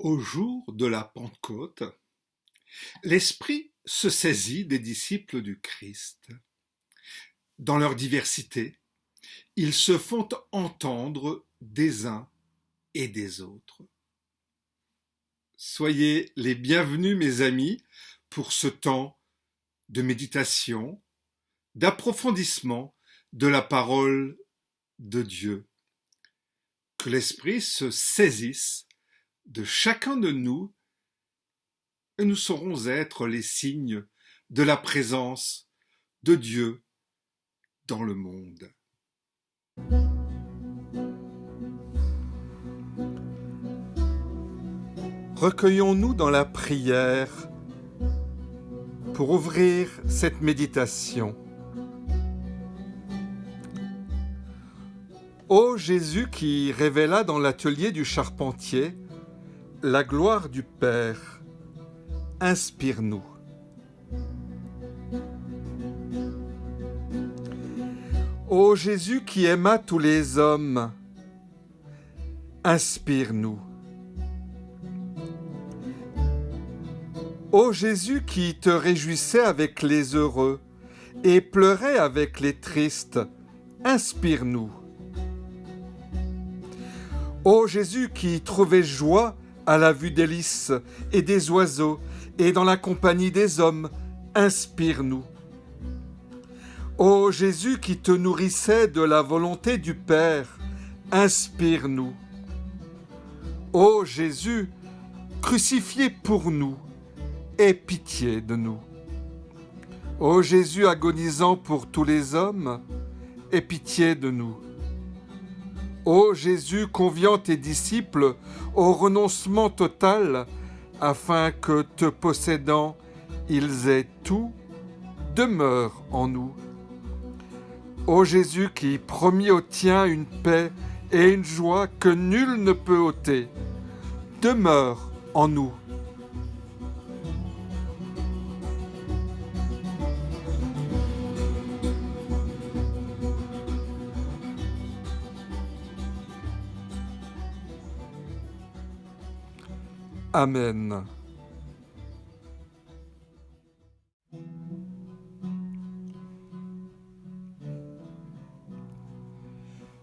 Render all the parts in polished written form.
Au jour de la Pentecôte, l'Esprit se saisit des disciples du Christ. Dans leur diversité, ils se font entendre des uns et des autres. Soyez les bienvenus, mes amis, pour ce temps de méditation, d'approfondissement de la parole de Dieu. Que l'Esprit se saisisse de chacun de nous et nous saurons être les signes de la présence de Dieu dans le monde. Recueillons-nous dans la prière pour ouvrir cette méditation. Ô Jésus qui révéla dans l'atelier du charpentier la gloire du Père, inspire-nous. Ô Jésus qui aima tous les hommes, inspire-nous. Ô Jésus qui te réjouissais avec les heureux et pleurais avec les tristes, inspire-nous. Ô Jésus qui trouvais joie à la vue des lys et des oiseaux et dans la compagnie des hommes, inspire-nous. Ô Jésus qui te nourrissais de la volonté du Père, inspire-nous. Ô Jésus, crucifié pour nous, aie pitié de nous. Ô Jésus agonisant pour tous les hommes, aie pitié de nous. Ô Jésus, conviant tes disciples au renoncement total, afin que, te possédant, ils aient tout, demeure en nous. Ô Jésus qui promit aux tiens une paix et une joie que nul ne peut ôter, demeure en nous. Amen.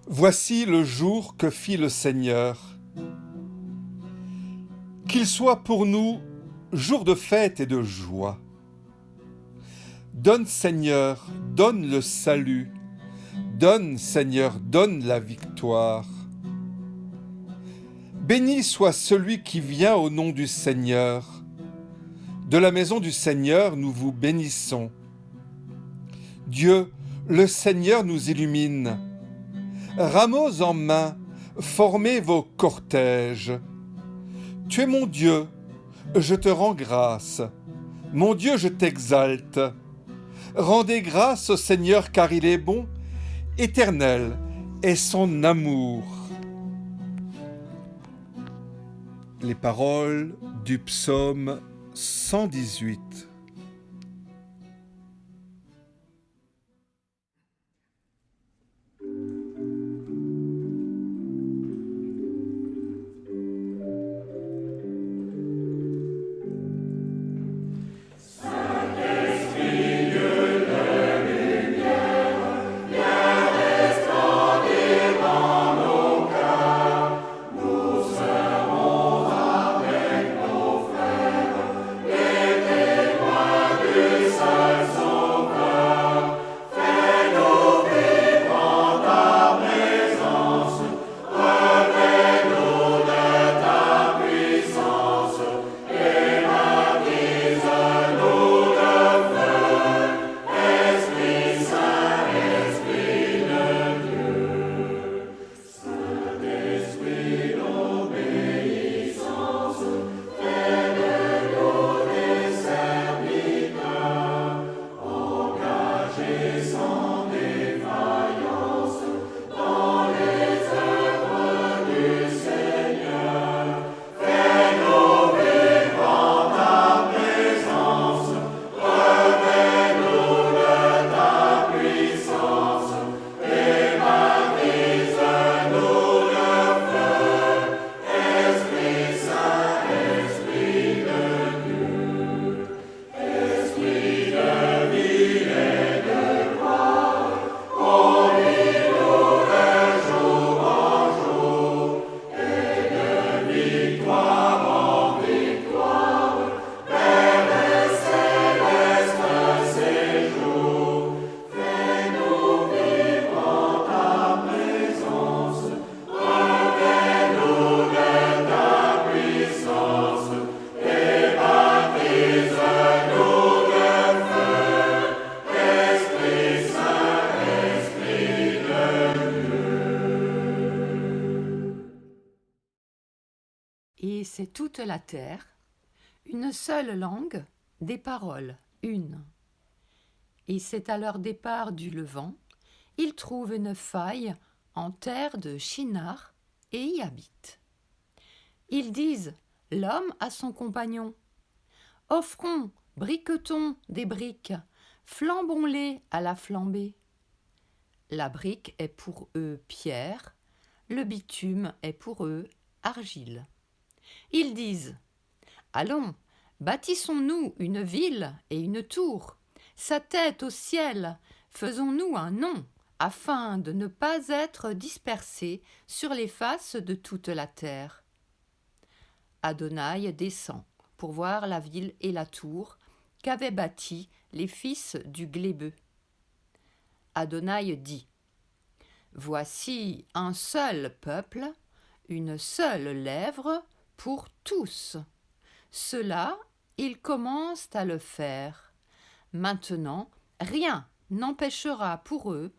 Voici le jour que fit le Seigneur. Qu'il soit pour nous jour de fête et de joie. Donne, Seigneur, donne le salut. Donne, Seigneur, donne la victoire. Béni soit celui qui vient au nom du Seigneur. De la maison du Seigneur, nous vous bénissons. Dieu, le Seigneur nous illumine. Rameaux en main, formez vos cortèges. Tu es mon Dieu, je te rends grâce. Mon Dieu, je t'exalte. Rendez grâce au Seigneur car il est bon. Éternel est son amour. Les paroles du psaume 118. Avec nos frères, et toute la terre, une seule langue, des paroles, une. Et c'est à leur départ du Levant, ils trouvent une faille en terre de Shinar et y habitent. Ils disent, l'homme à son compagnon, offrons, briquetons des briques, flambons-les à la flambée. La brique est pour eux pierre, le bitume est pour eux argile. Ils disent, allons, bâtissons-nous une ville et une tour, sa tête au ciel, faisons-nous un nom, afin de ne pas être dispersés sur les faces de toute la terre. Adonai descend pour voir la ville et la tour qu'avaient bâties les fils du glébeux. Adonai dit, voici un seul peuple, une seule lèvre pour tous. Cela, ils commencent à le faire. Maintenant, rien n'empêchera pour eux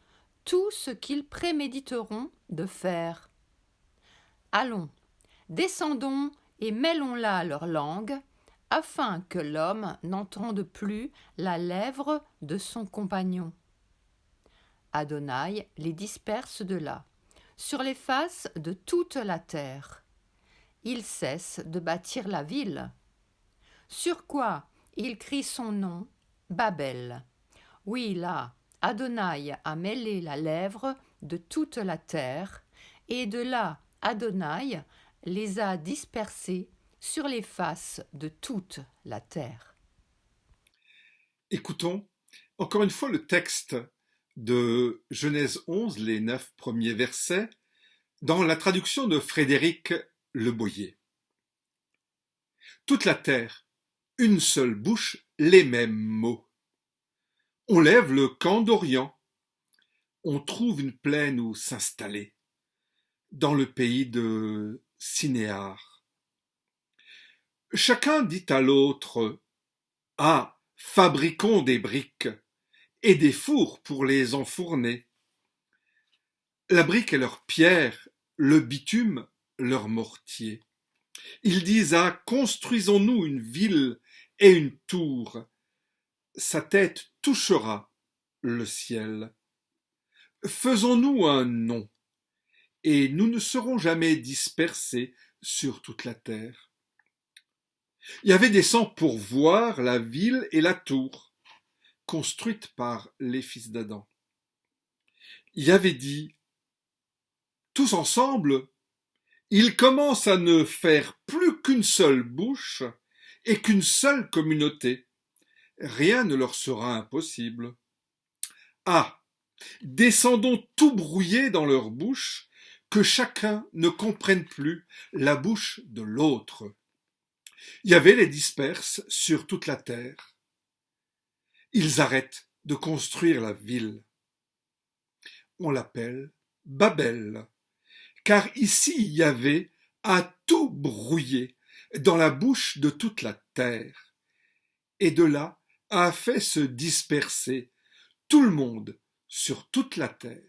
tout ce qu'ils préméditeront de faire. Allons, descendons et mêlons-la à leur langue, afin que l'homme n'entende plus la lèvre de son compagnon. Adonai les disperse de là, sur les faces de toute la terre. Ils cessent de bâtir la ville. Sur quoi ils crient son nom, Babel. Oui, là, Adonai a mêlé la lèvre de toute la terre, et de là, Adonai les a dispersés sur les faces de toute la terre. Écoutons encore une fois le texte de Genèse 11, les 9 premiers versets, dans la traduction de Frédéric Leboyer. Toute la terre, une seule bouche, les mêmes mots. On lève le camp d'Orient, on trouve une plaine où s'installer, dans le pays de Sinéar. Chacun dit à l'autre, « Ah, fabriquons des briques et des fours pour les enfourner. » La brique est leur pierre, le bitume leur mortier. Ils disent, « Ah, construisons-nous une ville et une tour. Sa tête touchera le ciel. Faisons-nous un nom, et nous ne serons jamais dispersés sur toute la terre. » Yahvé descend pour voir la ville et la tour, construites par les fils d'Adam. Yahvé dit, tous ensemble, ils commencent à ne faire plus qu'une seule bouche et qu'une seule communauté. Rien ne leur sera impossible. Ah, descendons tout brouillés dans leur bouche, que chacun ne comprenne plus la bouche de l'autre. Yahvé les disperse sur toute la terre. Ils arrêtent de construire la ville. On l'appelle Babel, car ici Yahvé a tout brouillé dans la bouche de toute la terre, et de là a fait se disperser tout le monde sur toute la terre.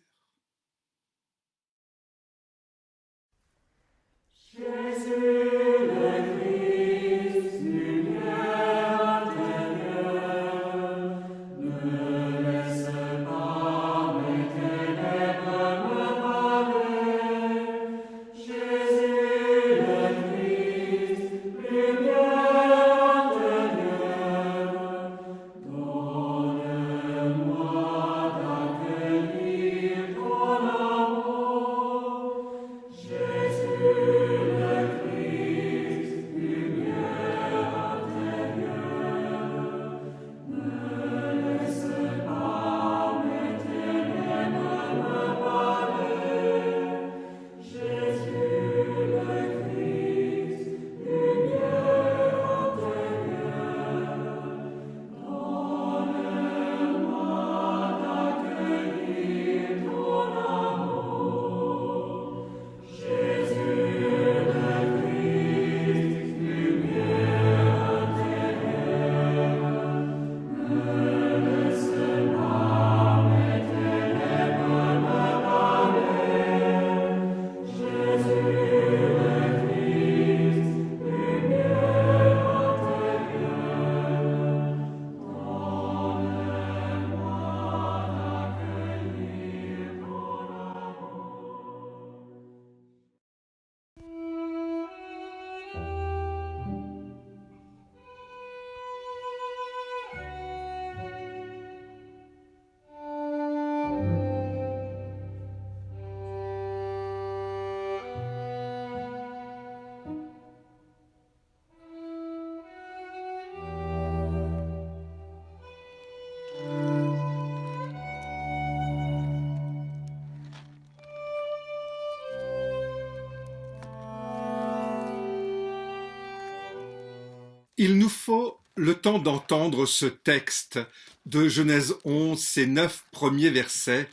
Il nous faut le temps d'entendre ce texte de Genèse 11, ces 9 premiers versets,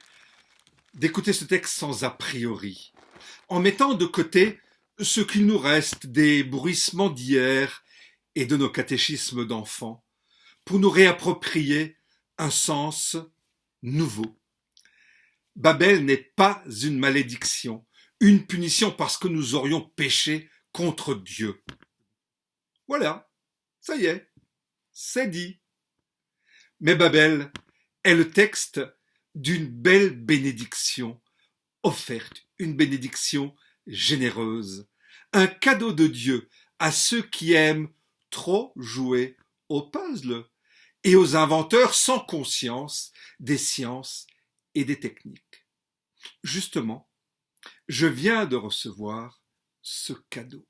d'écouter ce texte sans a priori, en mettant de côté ce qu'il nous reste des bruissements d'hier et de nos catéchismes d'enfants, pour nous réapproprier un sens nouveau. Babel n'est pas une malédiction, une punition parce que nous aurions péché contre Dieu. Voilà, ça y est, c'est dit. Mais Babel est le texte d'une belle bénédiction offerte, une bénédiction généreuse, un cadeau de Dieu à ceux qui aiment trop jouer au puzzle et aux inventeurs sans conscience des sciences et des techniques. Justement, je viens de recevoir ce cadeau.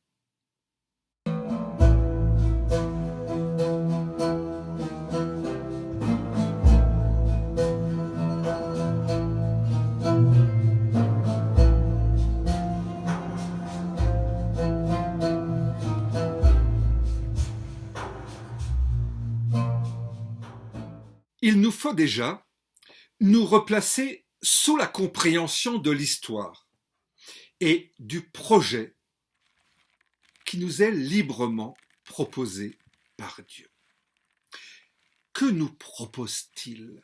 Il nous faut déjà nous replacer sous la compréhension de l'histoire et du projet qui nous est librement proposé par Dieu. Que nous propose-t-il ?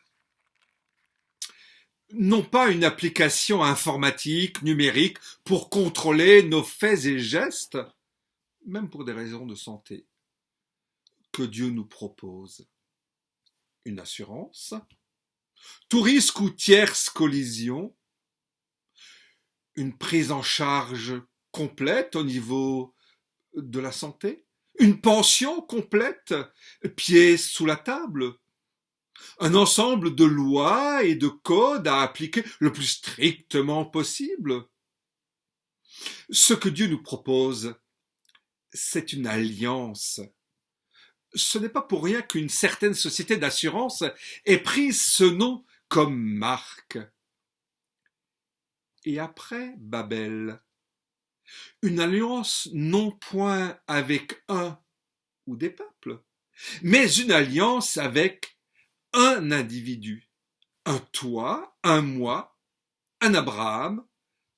Non pas une application informatique, numérique, pour contrôler nos faits et gestes, même pour des raisons de santé, que Dieu nous propose une assurance, tout risque ou tierce collision, une prise en charge complète au niveau de la santé, une pension complète, pieds sous la table, un ensemble de lois et de codes à appliquer le plus strictement possible. Ce que Dieu nous propose, c'est une alliance. Ce n'est pas pour rien qu'une certaine société d'assurance ait pris ce nom comme marque. Et après Babel, une alliance non point avec un ou des peuples, mais une alliance avec un individu, un toi, un moi, un Abraham,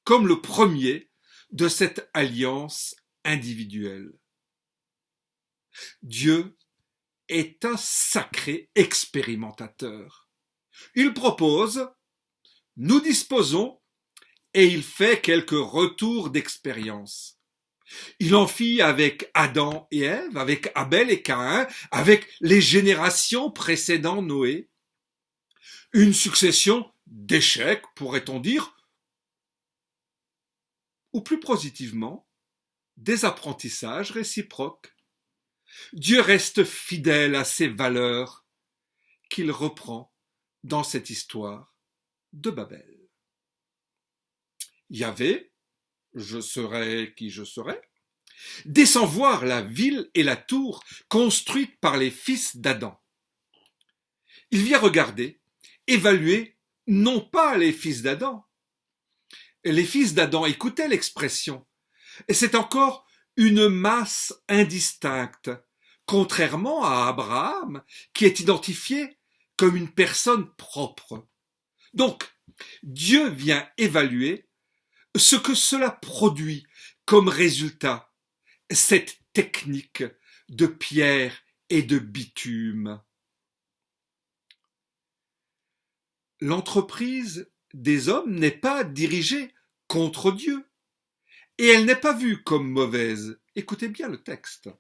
comme le premier de cette alliance individuelle. Dieu est un sacré expérimentateur. Il propose, nous disposons, et il fait quelques retours d'expérience. Il en fit avec Adam et Ève, avec Abel et Caïn, avec les générations précédant Noé. Une succession d'échecs, pourrait-on dire, ou plus positivement, des apprentissages réciproques. Dieu reste fidèle à ses valeurs qu'il reprend dans cette histoire de Babel. Yahvé, je serai qui je serai, descend voir la ville et la tour construites par les fils d'Adam. Il vient regarder, évaluer, non pas les fils d'Adam. Les fils d'Adam, écoutez l'expression, et c'est encore une masse indistincte, contrairement à Abraham, qui est identifié comme une personne propre. Donc, Dieu vient évaluer ce que cela produit comme résultat, cette technique de pierre et de bitume. L'entreprise des hommes n'est pas dirigée contre Dieu, et elle n'est pas vue comme mauvaise. Écoutez bien le texte.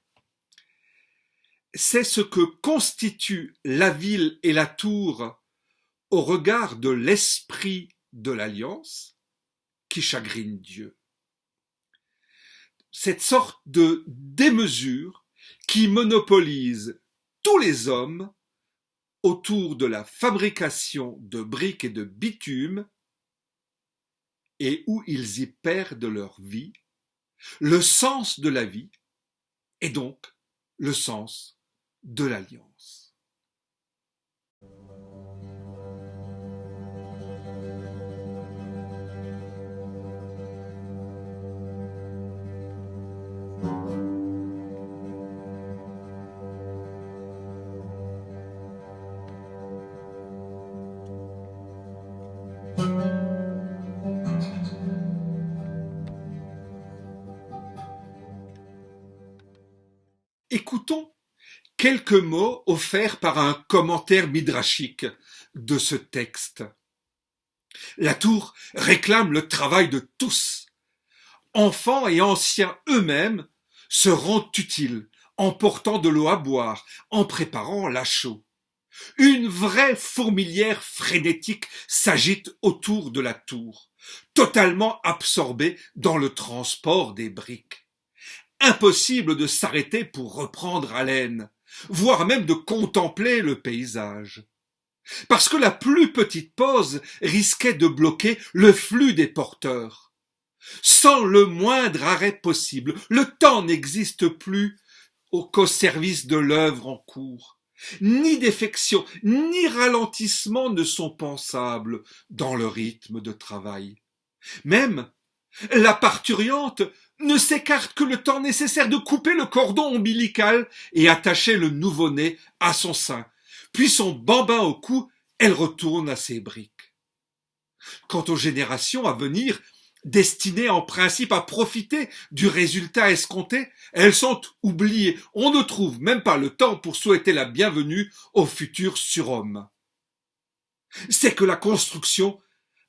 C'est ce que constitue la ville et la tour au regard de l'esprit de l'alliance qui chagrine Dieu. Cette sorte de démesure qui monopolise tous les hommes autour de la fabrication de briques et de bitume et où ils y perdent leur vie, le sens de la vie et donc le sens de l'alliance. Écoutons quelques mots offerts par un commentaire midrashique de ce texte. La tour réclame le travail de tous. Enfants et anciens eux-mêmes se rendent utiles en portant de l'eau à boire, en préparant la chaux. Une vraie fourmilière frénétique s'agite autour de la tour, totalement absorbée dans le transport des briques. Impossible de s'arrêter pour reprendre haleine, voire même de contempler le paysage. Parce que la plus petite pause risquait de bloquer le flux des porteurs. Sans le moindre arrêt possible, le temps n'existe plus qu'au service de l'œuvre en cours. Ni défection, ni ralentissement ne sont pensables dans le rythme de travail. Même la parturiente ne s'écarte que le temps nécessaire de couper le cordon ombilical et attacher le nouveau-né à son sein. Puis son bambin au cou, elle retourne à ses briques. Quant aux générations à venir, destinées en principe à profiter du résultat escompté, elles sont oubliées. On ne trouve même pas le temps pour souhaiter la bienvenue au futur surhomme. C'est que la construction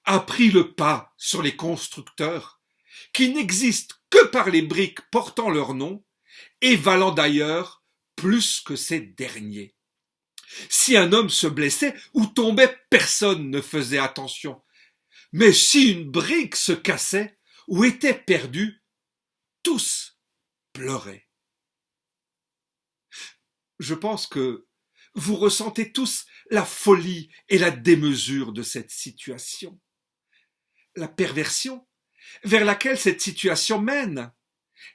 a pris le pas sur les constructeurs, qui n'existent que par les briques portant leur nom et valant d'ailleurs plus que ces derniers. Si un homme se blessait ou tombait, personne ne faisait attention. Mais si une brique se cassait ou était perdue, tous pleuraient. Je pense que vous ressentez tous la folie et la démesure de cette situation. La perversion vers laquelle cette situation mène.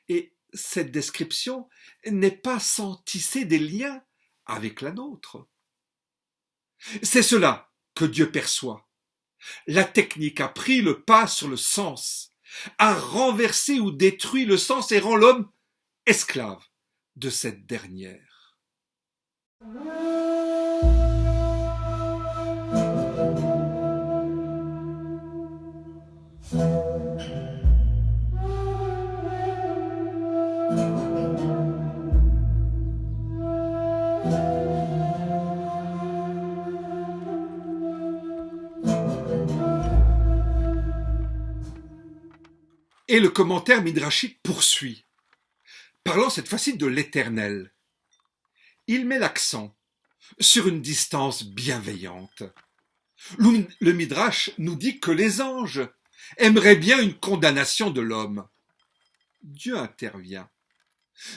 Et cette description n'est pas sans tisser des liens avec la nôtre. C'est cela que Dieu perçoit. La technique a pris le pas sur le sens, a renversé ou détruit le sens et rend l'homme esclave de cette dernière. Et le commentaire midrashique poursuit, parlant cette fois-ci de l'Éternel. Il met l'accent sur une distance bienveillante. Le midrash nous dit que les anges aimeraient bien une condamnation de l'homme. Dieu intervient.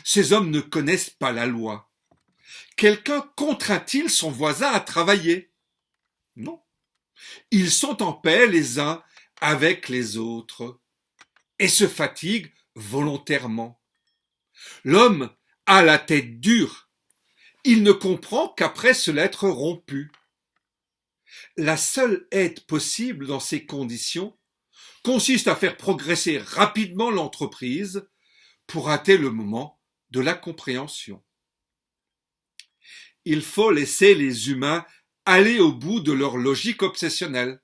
Ces hommes ne connaissent pas la loi. Quelqu'un contraint-il son voisin à travailler? Non. Ils sont en paix les uns avec les autres et se fatiguent volontairement. L'homme a la tête dure. Il ne comprend qu'après se l'être rompu. La seule aide possible dans ces conditions consiste à faire progresser rapidement l'entreprise pour hâter le moment de la compréhension. Il faut laisser les humains aller au bout de leur logique obsessionnelle,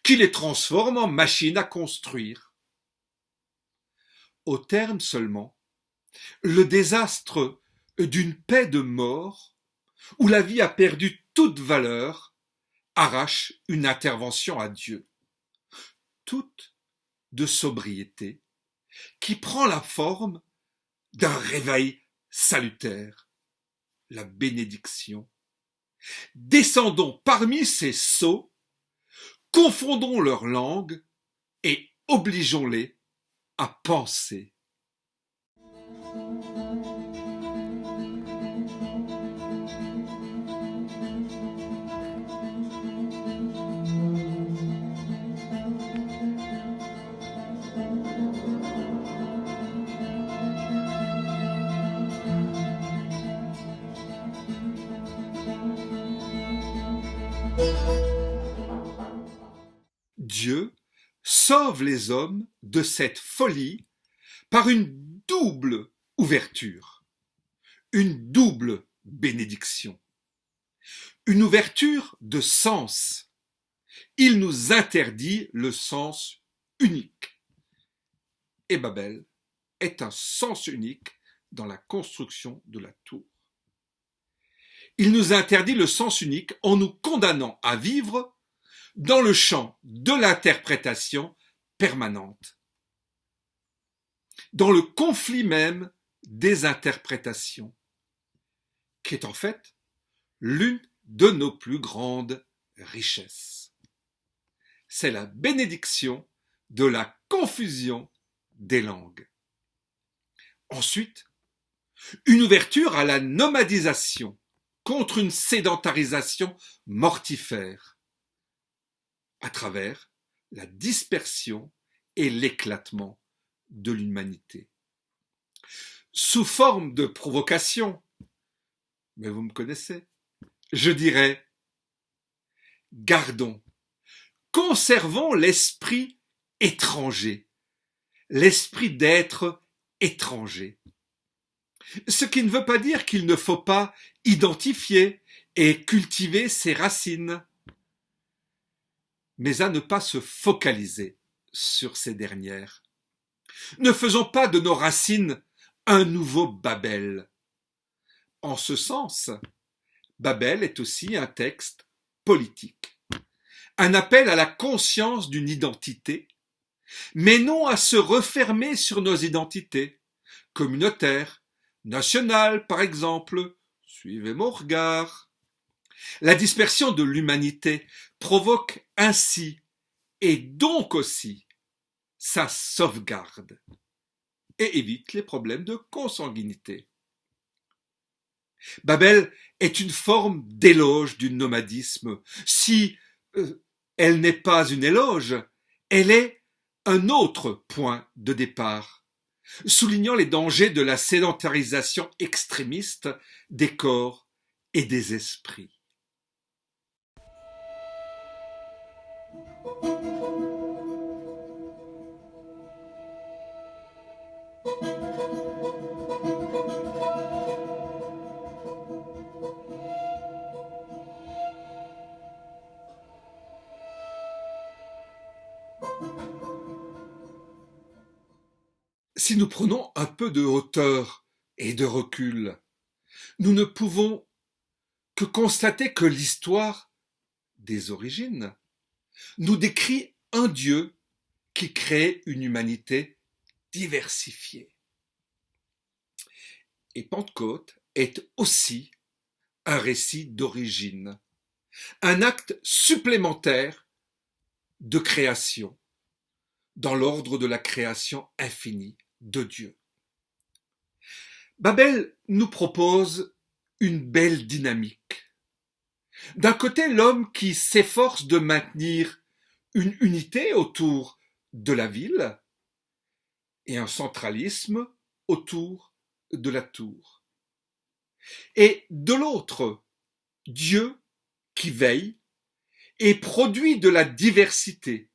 qui les transforme en machines à construire. Au terme seulement, le désastre d'une paix de mort, où la vie a perdu toute valeur, arrache une intervention à Dieu, toute de sobriété, qui prend la forme d'un réveil salutaire, la bénédiction. Descendons parmi ces sots, confondons leurs langues et obligeons-les à penser. Dieu sauve les hommes de cette folie par une double ouverture, une double bénédiction, une ouverture de sens. Il nous interdit le sens unique. Et Babel est un sens unique dans la construction de la tour. Il nous interdit le sens unique en nous condamnant à vivre dans le champ de l'interprétation permanente, dans le conflit même des interprétations, qui est en fait l'une de nos plus grandes richesses. C'est la bénédiction de la confusion des langues. Ensuite, une ouverture à la nomadisation contre une sédentarisation mortifère, à travers la dispersion et l'éclatement de l'humanité. Sous forme de provocation, mais vous me connaissez, je dirais, gardons, conservons l'esprit étranger, l'esprit d'être étranger. Ce qui ne veut pas dire qu'il ne faut pas identifier et cultiver ses racines, mais à ne pas se focaliser sur ces dernières. Ne faisons pas de nos racines un nouveau Babel. En ce sens, Babel est aussi un texte politique, un appel à la conscience d'une identité, mais non à se refermer sur nos identités, communautaires, nationales par exemple, suivez mon regard. La dispersion de l'humanité provoque ainsi, et donc aussi, sa sauvegarde, et évite les problèmes de consanguinité. Babel est une forme d'éloge du nomadisme. Si elle n'est pas une éloge, elle est un autre point de départ, soulignant les dangers de la sédentarisation extrémiste des corps et des esprits. Si nous prenons un peu de hauteur et de recul, nous ne pouvons que constater que l'histoire des origines nous décrit un Dieu qui crée une humanité diversifiée. Et Pentecôte est aussi un récit d'origine, un acte supplémentaire de création, dans l'ordre de la création infinie de Dieu. Babel nous propose une belle dynamique. D'un côté, l'homme qui s'efforce de maintenir une unité autour de la ville et un centralisme autour de la tour. Et de l'autre, Dieu qui veille et produit de la diversité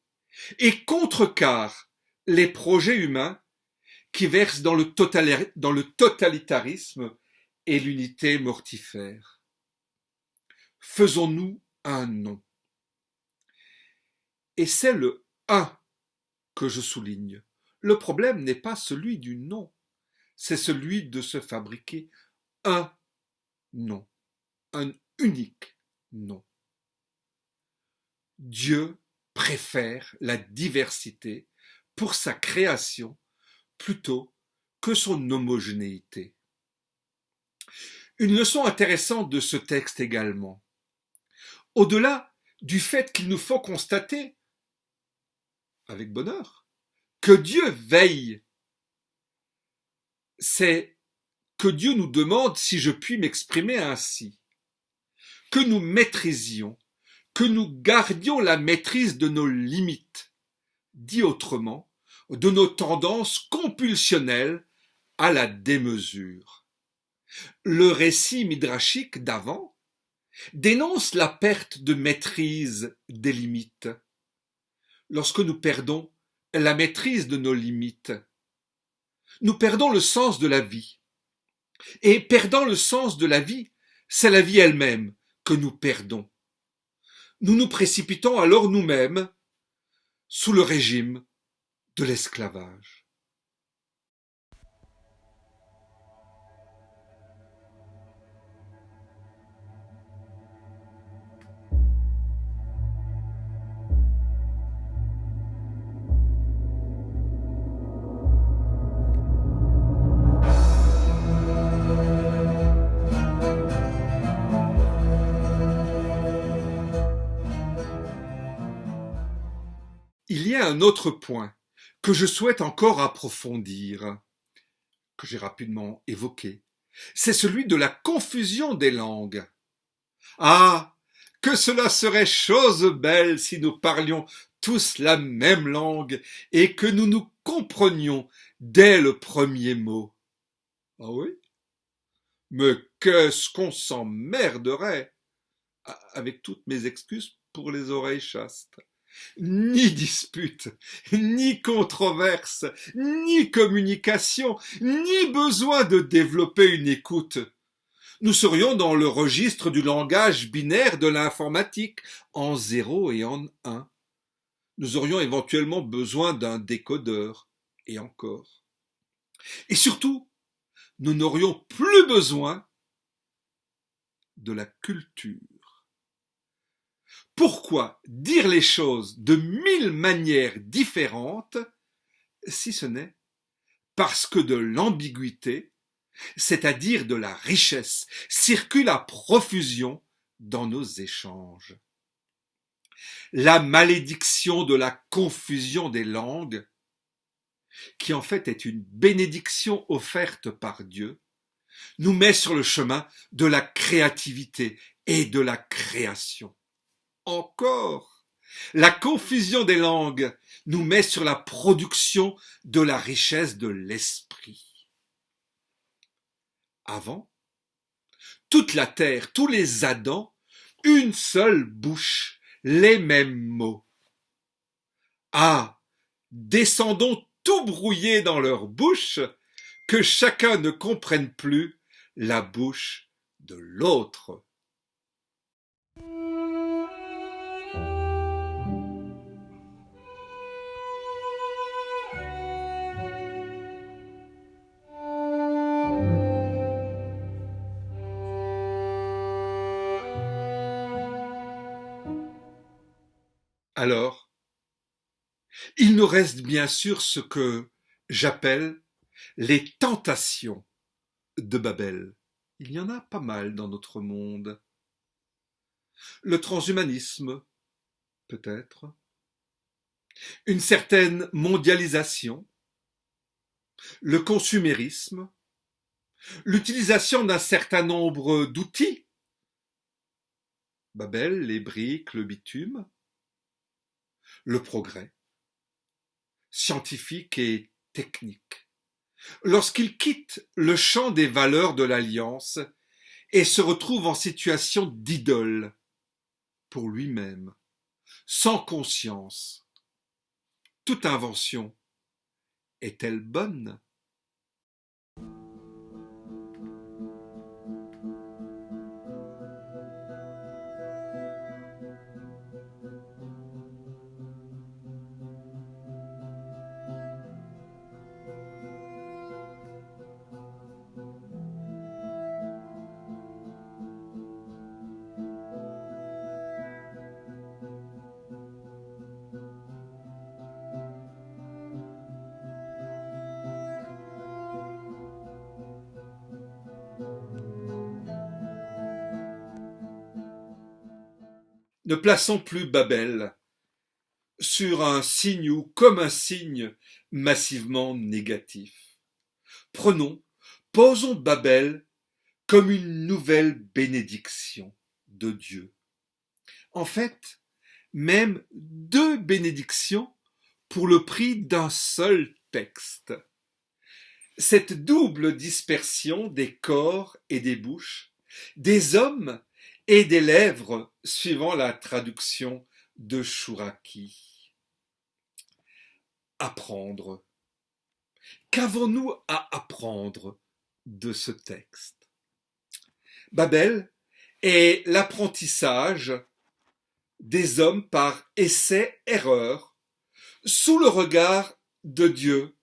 et contrecarre les projets humains qui versent dans le totalitarisme et l'unité mortifère. Faisons-nous un nom. Et c'est le « un » que je souligne. Le problème n'est pas celui du nom, c'est celui de se fabriquer un nom, un unique nom. Dieu préfère la diversité pour sa création plutôt que son homogénéité. Une leçon intéressante de ce texte également. Au-delà du fait qu'il nous faut constater, avec bonheur, que Dieu veille, c'est que Dieu nous demande, si je puis m'exprimer ainsi, que nous maîtrisions, que nous gardions la maîtrise de nos limites, dit autrement, de nos tendances compulsionnelles à la démesure. Le récit midrashique d'avant dénonce la perte de maîtrise des limites. Lorsque nous perdons la maîtrise de nos limites, nous perdons le sens de la vie. Et perdant le sens de la vie, c'est la vie elle-même que nous perdons. Nous nous précipitons alors nous-mêmes sous le régime de l'esclavage. Il y a un autre point que je souhaite encore approfondir, que j'ai rapidement évoqué. C'est celui de la confusion des langues. Ah, que cela serait chose belle si nous parlions tous la même langue et que nous nous comprenions dès le premier mot. Ah oui? Mais qu'est-ce qu'on s'emmerderait, avec toutes mes excuses pour les oreilles chastes. Ni dispute, ni controverse, ni communication, ni besoin de développer une écoute. Nous serions dans le registre du langage binaire de l'informatique, en 0 et en 1. Nous aurions éventuellement besoin d'un décodeur, et encore. Et surtout, nous n'aurions plus besoin de la culture. Pourquoi dire les choses de 1000 manières différentes, si ce n'est parce que de l'ambiguïté, c'est-à-dire de la richesse, circule à profusion dans nos échanges. La malédiction de la confusion des langues, qui en fait est une bénédiction offerte par Dieu, nous met sur le chemin de la créativité et de la création. Encore, la confusion des langues nous met sur la production de la richesse de l'esprit. Avant, toute la terre, tous les Adams, une seule bouche, les mêmes mots. Ah, descendons tout brouillés dans leur bouche, que chacun ne comprenne plus la bouche de l'autre. Alors, il nous reste bien sûr ce que j'appelle les tentations de Babel. Il y en a pas mal dans notre monde. Le transhumanisme, peut-être. Une certaine mondialisation. Le consumérisme. L'utilisation d'un certain nombre d'outils. Babel, les briques, le bitume. Le progrès. Scientifique et technique. Lorsqu'il quitte le champ des valeurs de l'alliance et se retrouve en situation d'idole pour lui-même, sans conscience, toute invention est-elle bonne ? Ne plaçons plus Babel sur un signe ou comme un signe massivement négatif. Posons Babel comme une nouvelle bénédiction de Dieu. En fait, même 2 bénédictions pour le prix d'un seul texte. Cette double dispersion des corps et des bouches, des hommes et des lèvres, suivant la traduction de Chouraki. Apprendre. Qu'avons-nous à apprendre de ce texte ? Babel est l'apprentissage des hommes par essai-erreur, sous le regard de Dieu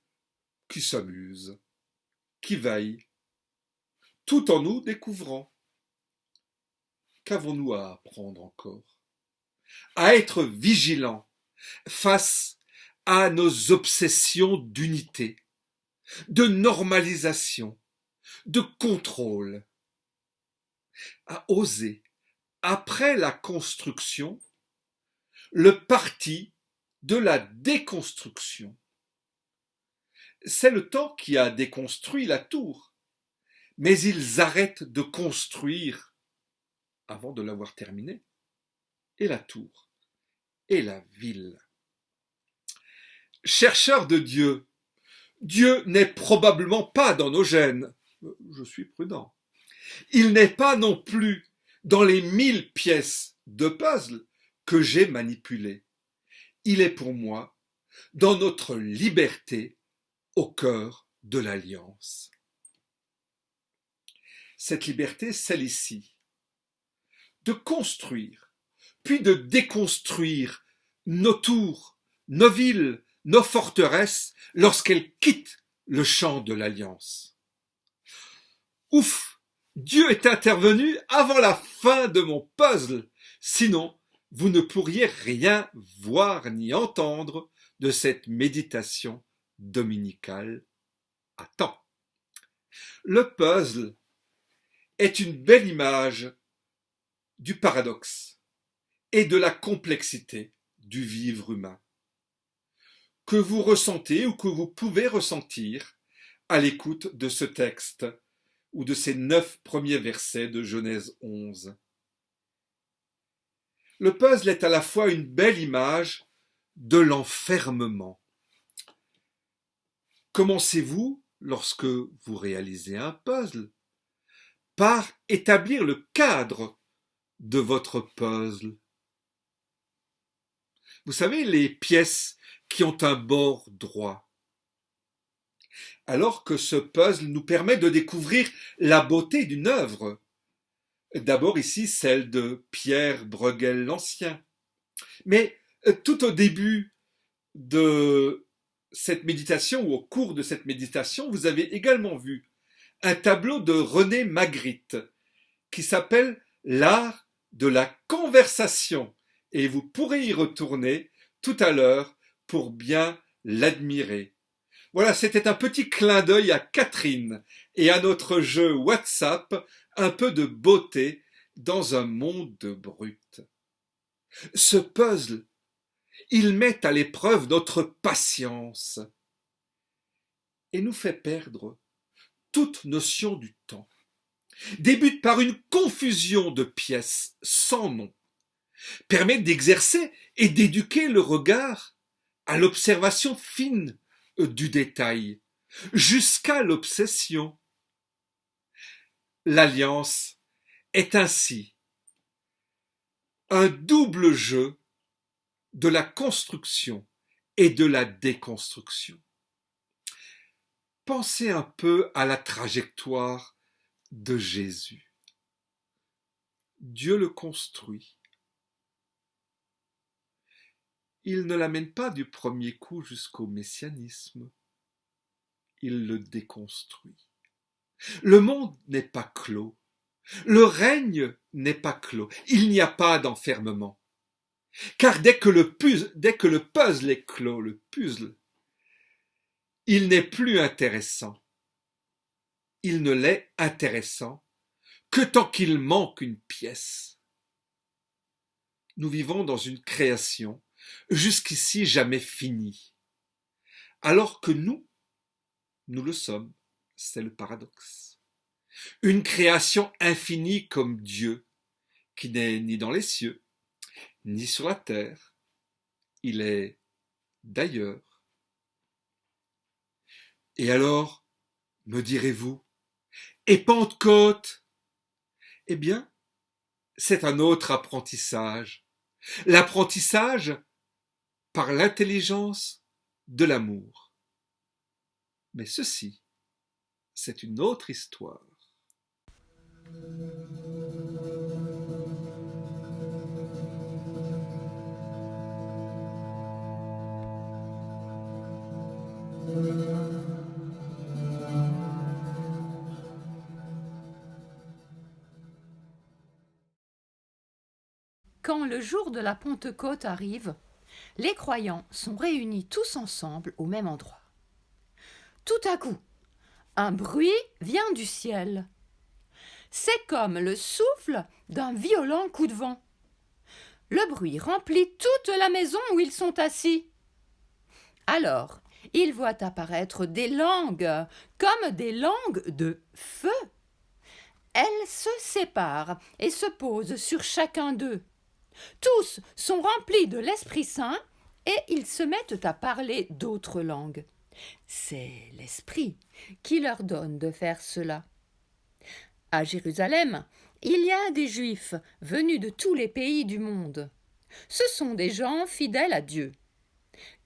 qui s'amuse, qui veille, tout en nous découvrant. Qu'avons-nous à apprendre encore ? À être vigilants face à nos obsessions d'unité, de normalisation, de contrôle. À oser, après la construction, le parti de la déconstruction. C'est le temps qui a déconstruit la tour, mais ils arrêtent de construire avant de l'avoir terminée, et la tour, et la ville. Chercheurs de Dieu, Dieu n'est probablement pas dans nos gènes, je suis prudent. Il n'est pas non plus dans les 1000 pièces de puzzle que j'ai manipulées. Il est pour moi dans notre liberté au cœur de l'alliance. Cette liberté, celle-ci, de construire, puis de déconstruire nos tours, nos villes, nos forteresses lorsqu'elles quittent le champ de l'alliance. Ouf! Dieu est intervenu avant la fin de mon puzzle, sinon vous ne pourriez rien voir ni entendre de cette méditation dominicale à temps. Le puzzle est une belle image du paradoxe et de la complexité du vivre humain, que vous ressentez ou que vous pouvez ressentir à l'écoute de ce texte ou de ces 9 premiers versets de Genèse 11. Le puzzle est à la fois une belle image de l'enfermement. Commencez-vous, lorsque vous réalisez un puzzle, par établir le cadre de votre puzzle. Vous savez, les pièces qui ont un bord droit. Alors que ce puzzle nous permet de découvrir la beauté d'une œuvre. D'abord ici, celle de Pierre Bruegel l'Ancien. Mais tout au début de cette méditation, ou au cours de cette méditation, vous avez également vu un tableau de René Magritte qui s'appelle « L'art de la conversation ». Et vous pourrez y retourner tout à l'heure pour bien l'admirer. Voilà, c'était un petit clin d'œil à Catherine et à notre jeu WhatsApp, un peu de beauté dans un monde brut. Ce puzzle, il met à l'épreuve notre patience et nous fait perdre toute notion du temps. Débute par une confusion de pièces sans nom, permet d'exercer et d'éduquer le regard à l'observation fine du détail, jusqu'à l'obsession. L'alliance est ainsi un double jeu de la construction et de la déconstruction. Pensez un peu à la trajectoire de Jésus. Dieu le construit. Il ne l'amène pas du premier coup jusqu'au messianisme. Il le déconstruit. Le monde n'est pas clos. Le règne n'est pas clos. Il n'y a pas d'enfermement. Car dès que le puzzle est clos, le puzzle, il n'est plus intéressant. Il ne l'est intéressant que tant qu'il manque une pièce. Nous vivons dans une création jusqu'ici jamais finie. Alors que nous le sommes. C'est le paradoxe. Une création infinie comme Dieu, qui n'est ni dans les cieux, ni sur la terre. Il est d'ailleurs. Et alors, me direz-vous, et Pentecôte? Eh bien, c'est un autre apprentissage. L'apprentissage par l'intelligence de l'amour. Mais ceci, c'est une autre histoire. Quand le jour de la Pentecôte arrive, les croyants sont réunis tous ensemble au même endroit. Tout à coup, un bruit vient du ciel. C'est comme le souffle d'un violent coup de vent. Le bruit remplit toute la maison où ils sont assis. Alors, il voit apparaître des langues, comme des langues de feu. Elles se séparent et se posent sur chacun d'eux. Tous sont remplis de l'Esprit Saint et ils se mettent à parler d'autres langues. C'est l'Esprit qui leur donne de faire cela. À Jérusalem, il y a des Juifs venus de tous les pays du monde. Ce sont des gens fidèles à Dieu.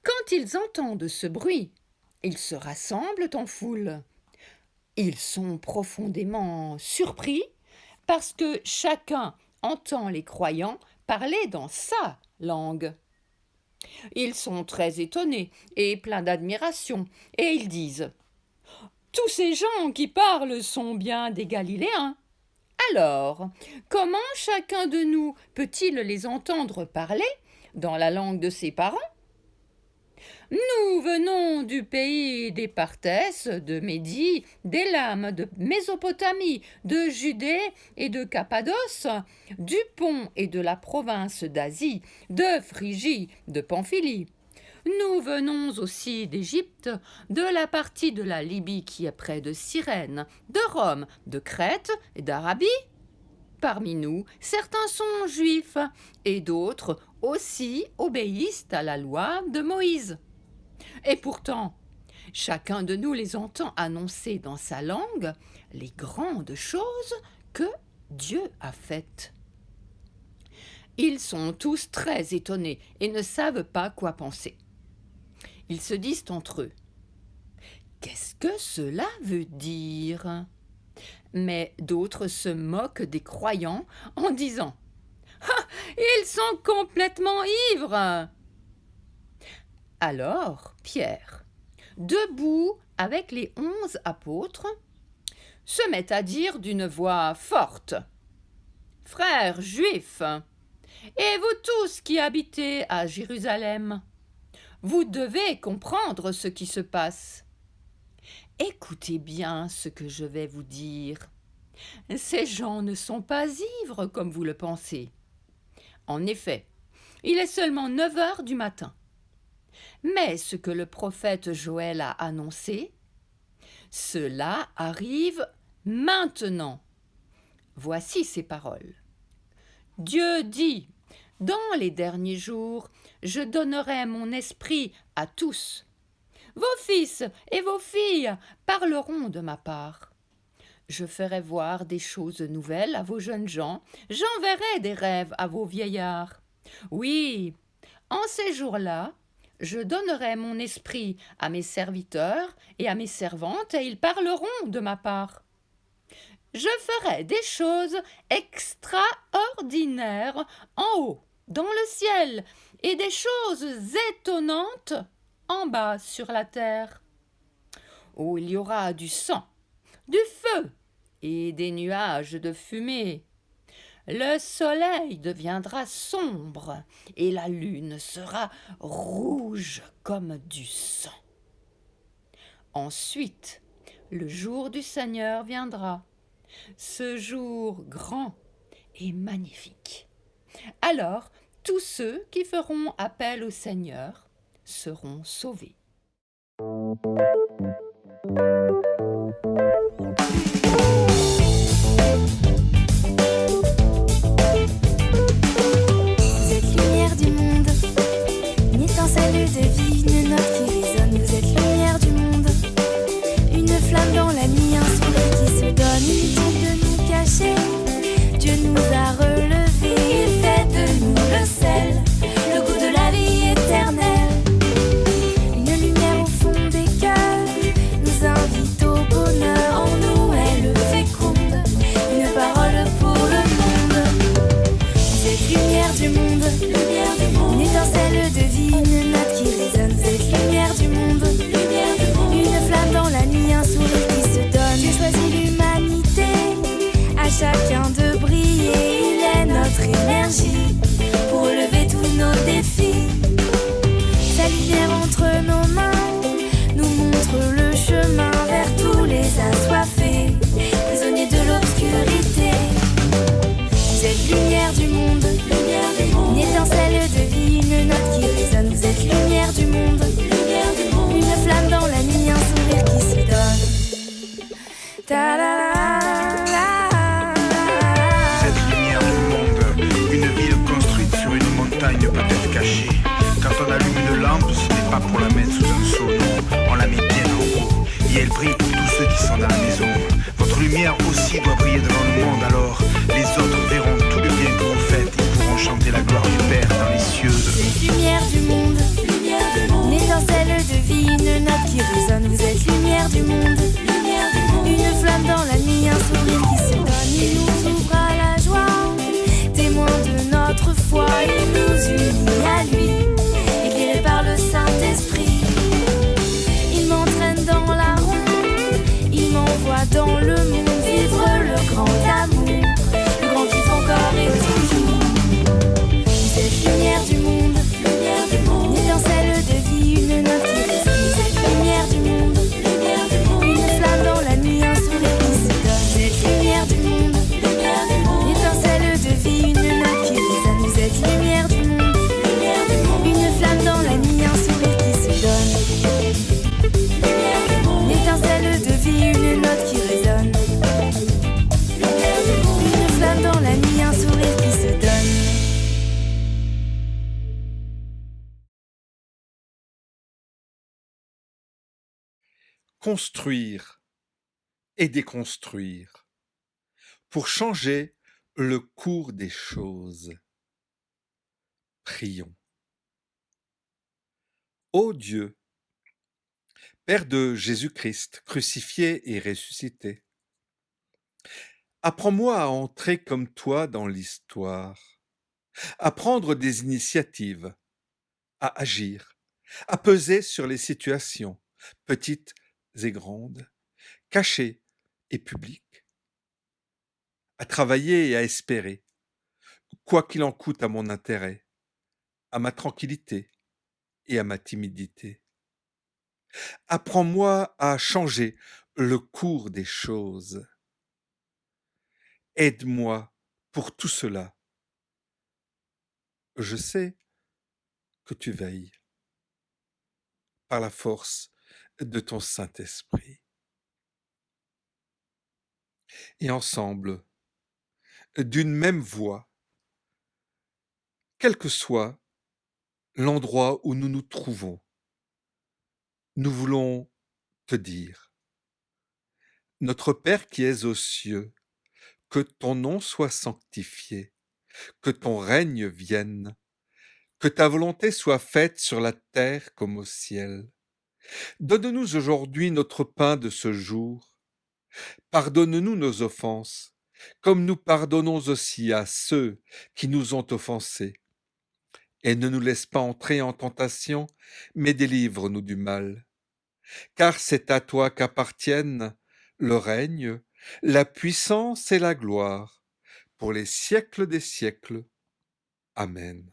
Quand ils entendent ce bruit, ils se rassemblent en foule. Ils sont profondément surpris parce que chacun entend les croyants parler dans sa langue. Ils sont très étonnés et pleins d'admiration, et ils disent « Tous ces gens qui parlent sont bien des Galiléens. Alors, comment chacun de nous peut-il les entendre parler dans la langue de ses parents ? Nous venons du pays des Partès, de Médie, d'Élam, de Mésopotamie, de Judée et de Cappadoce, du Pont et de la province d'Asie, de Phrygie, de Pamphylie. Nous venons aussi d'Égypte, de la partie de la Libye qui est près de Cyrène, de Rome, de Crète et d'Arabie. Parmi nous, certains sont juifs et d'autres aussi obéissent à la loi de Moïse. Et pourtant, chacun de nous les entend annoncer dans sa langue les grandes choses que Dieu a faites. Ils sont tous très étonnés et ne savent pas quoi penser. Ils se disent entre eux « Qu'est-ce que cela veut dire ?» Mais d'autres se moquent des croyants en disant « Ah, ils sont complètement ivres !» Alors Pierre, debout avec les 11 apôtres, se met à dire d'une voix forte « Frères juifs, et vous tous qui habitez à Jérusalem, vous devez comprendre ce qui se passe. Écoutez bien ce que je vais vous dire. Ces gens ne sont pas ivres comme vous le pensez. En effet, il est seulement 9 heures du matin. Mais ce que le prophète Joël a annoncé, cela arrive maintenant. Voici ces paroles. Dieu dit, dans les derniers jours, je donnerai mon esprit à tous. Vos fils et vos filles parleront de ma part. Je ferai voir des choses nouvelles à vos jeunes gens, j'enverrai des rêves à vos vieillards. Oui, en ces jours-là, je donnerai mon esprit à mes serviteurs et à mes servantes, et ils parleront de ma part. Je ferai des choses extraordinaires en haut, dans le ciel, et des choses étonnantes en bas sur la terre. Où il y aura du sang, du feu et des nuages de fumée. Le soleil deviendra sombre et la lune sera rouge comme du sang. Ensuite, le jour du Seigneur viendra, ce jour grand et magnifique. Alors, tous ceux qui feront appel au Seigneur seront sauvés. De vie, une note qui résonne, vous êtes lumière du monde. Une flamme dans la nuit, un sourire qui se donne. Inutile de nous cacher, Dieu nous a relevés. Il fait de nous le sel, le goût de la vie éternelle. Une lumière au fond des cœurs, pas pour la mettre sous un seau, non, on la met bien en haut. Et elle brille pour tous ceux qui sont dans la maison. Votre lumière aussi doit briller devant le monde, alors les autres verront tout le bien que vous faites. Ils pourront chanter la gloire du Père dans les cieux. Vous êtes lumière du monde, une étincelle de vie, une note qui résonne. Vous êtes lumière du monde, une flamme dans la nuit, un sourire qui se donne. Il nous ouvre à la joie, témoin de notre foi. Il nous unit à lui, éclairé par le Saint-Esprit. Il m'entraîne dans la ronde, il m'envoie dans le monde vivre le grand amour, le grand kiff encore et toujours. Vous êtes lumière du monde, une étincelle de vie, une note qui résonne. Vous êtes lumière du monde, une flamme dans la nuit, un sourire qui se donne. Vous êtes lumière du monde, une étincelle de vie, une note qui résonne. Vous êtes lumière du monde, une flamme dans la nuit, un sourire qui se donne. Une étincelle de vie, une note qui résonne. Une flamme dans la nuit, un sourire qui se donne. Construire et déconstruire pour changer le cours des choses. Prions. Ô Dieu, Père de Jésus-Christ, crucifié et ressuscité, apprends-moi à entrer comme toi dans l'histoire, à prendre des initiatives, à agir, à peser sur les situations, petites et grandes, cachées et publiques, à travailler et à espérer, quoi qu'il en coûte à mon intérêt, à ma tranquillité et à ma timidité. Apprends-moi à changer le cours des choses. Aide-moi pour tout cela. Je sais que tu veilles par la force de ton Saint-Esprit. Et ensemble, d'une même voix, quel que soit l'endroit où nous nous trouvons, nous voulons te dire, Notre Père qui es aux cieux, que ton nom soit sanctifié, que ton règne vienne, que ta volonté soit faite sur la terre comme au ciel. Donne-nous aujourd'hui notre pain de ce jour. Pardonne-nous nos offenses, comme nous pardonnons aussi à ceux qui nous ont offensés. Et ne nous laisse pas entrer en tentation, mais délivre-nous du mal. Car c'est à toi qu'appartiennent le règne, la puissance et la gloire, pour les siècles des siècles. Amen.